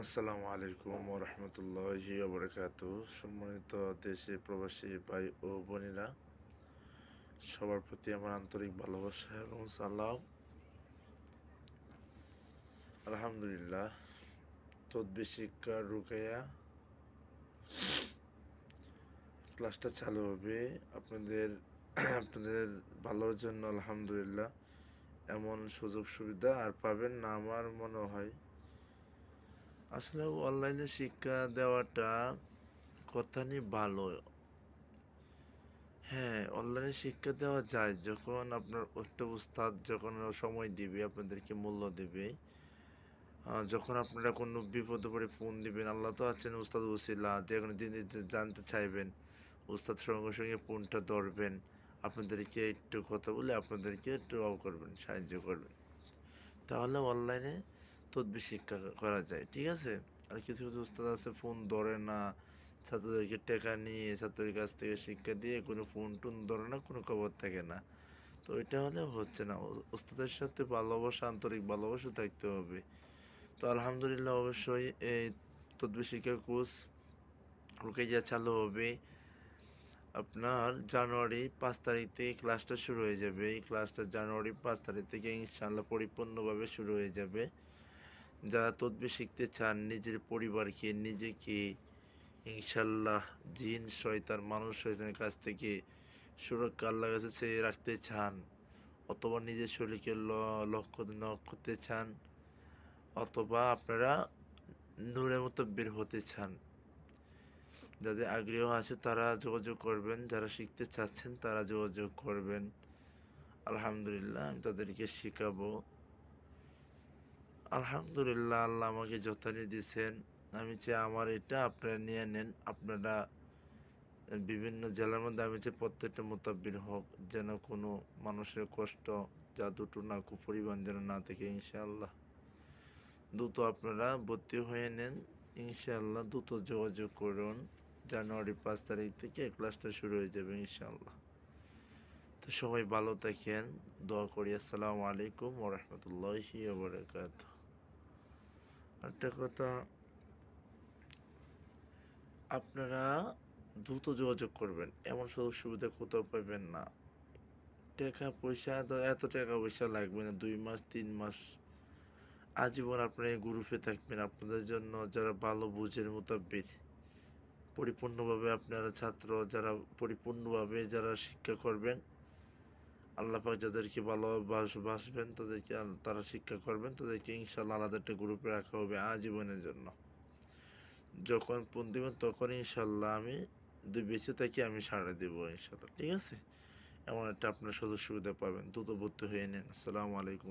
আসসালামু আলাইকুম ওয়া রাহমাতুল্লাহি ওয়া বারাকাতুহু। সম্মানিত দেশে প্রবাসী ভাই ও বোনেরা, সবার প্রতি আমার আন্তরিক ভালোবাসা এবং সালাম। আলহামদুলিল্লাহ, তদবির শিক্ষা রুকাইয়া ক্লাসটা চালু হবে আপনাদের আপনাদের ভালোর জন্য। আলহামদুলিল্লাহ, এমন সুযোগ সুবিধা আর পাবেন না আমার মনে হয়। আসলে অনলাইনে শিক্ষা দেওয়াটা কথা নিয়ে ভালো। হ্যাঁ, অনলাইনে শিক্ষা দেওয়া যায় যখন আপনার একটা উস্তাদ যখন সময় দিবে, আপনাদেরকে মূল্য দিবে। যখন আপনারা কোনো বিপদে পড়ে ফোন দিবেন, আল্লাহ তো আছেন উস্তাদ ওসিলা, যে কোনো জিনিস জানতে চাইবেন, উস্তাদ সঙ্গে সঙ্গে ফোনটা ধরবেন, আপনাদেরকে একটু কথা বলে আপনাদেরকে একটু করবেন, সাহায্য করবেন। তাহলে অনলাইনে তদবির শিক্ষা করা যায়, ঠিক আছে। আর কিছু কিছু উস্তাদ আছে ফোন ধরে না, ছাত্রদেরকে টাকা নিয়ে ছাত্রদের কাছ থেকে শিক্ষা দিয়ে কোনো ফোন টোন ধরে না, কোনো খবর থাকে না। তো এটা হলে হচ্ছে না। উস্তাদের সাথে ভালোবাসা, আন্তরিক ভালোবাসা থাকতে হবে। তো আলহামদুলিল্লাহ, অবশ্যই এই তদবির শিক্ষার কোর্স রুকাইয়া চালু হবে। আপনার জানুয়ারি 5 তারিখ থেকে ক্লাসটা শুরু হয়ে যাবে। এই ক্লাসটা জানুয়ারি 5 তারিখ থেকে ইনশাআল্লাহ পরিপূর্ণভাবে শুরু হয়ে যাবে। যারা তদবির শিখতে চান, নিজের পরিবারকে, নিজেকে ইনশাআল্লাহ জিন শয়তান মানুষ শয়তানের কাছ থেকে সুরক্ষা আল্লাহর কাছে চেয়ে রাখতে চান, অথবা নিজের শরীরকে লক্ষ্য করতে চান, অথবা আপনারা নূরের মতো বের হতে চান, যাদের আগ্রহ আছে তারা যোগাযোগ করবেন, যারা শিখতে চাচ্ছেন তারা যোগাযোগ করবেন। আলহামদুলিল্লাহ, আমি তাদেরকে শেখাবো। আলহামদুলিল্লাহ, আল্লাহ আমাকে যথানি দিয়েছেন। আমি চাই আমার এটা আপনারা নিয়ে নেন। আপনারা বিভিন্ন জেলার মধ্যে আমি চাই প্রত্যেকটা মোতাব্বির হোক, যেন কোনো মানুষের কষ্ট দুটো না কুপরিমাণ যেন না থাকে। ইনশাআল্লাহ দ্রুত আপনারা ভর্তি হয়ে নেন। ইনশাআল্লাহ দ্রুত যোগাযোগ করুন। জানুয়ারি 5 তারিখ থেকে ক্লাসটা শুরু হয়ে যাবে ইনশাআল্লাহ। তো সবাই ভালো থাকেন, দোয়া করি। আসসালামু আলাইকুম ওয়া রাহমাতুল্লাহি ওয়া বারাকাতুহু। একটা কথা, আপনারা দ্রুত যোগাযোগ করবেন, এমন সুযোগ সুবিধা কোথাও পাবেন না। টাকা পয়সা তো এত টাকা পয়সা লাগবে না, 2 মাস 3 মাস আজীবন আপনারা এই গ্রুপে থাকবেন। আপনাদের জন্য যারা ভালো বুঝের মোতাবেক পরিপূর্ণভাবে আপনারা ছাত্র যারা পরিপূর্ণভাবে যারা শিক্ষা করবেন, আল্লাহ পাক যাদেরকে ভালোবাসবেন তাদেরকে তারা শিক্ষা করবেন, তাদেরকে ইনশাআল্লাহ আলাদা একটা গ্রুপে রাখা হবে আজীবনের জন্য। যখন ফোন দিবেন তখন ইনশাআল্লাহ আমি বেঁচে থাকি, আমি সাড়া দেবো ইনশাআল্লাহ, ঠিক আছে। এমন একটা আপনার সুযোগ সুবিধা পাবেন, দ্রুত ভর্তি হয়ে নেন। আসসালামু আলাইকুম।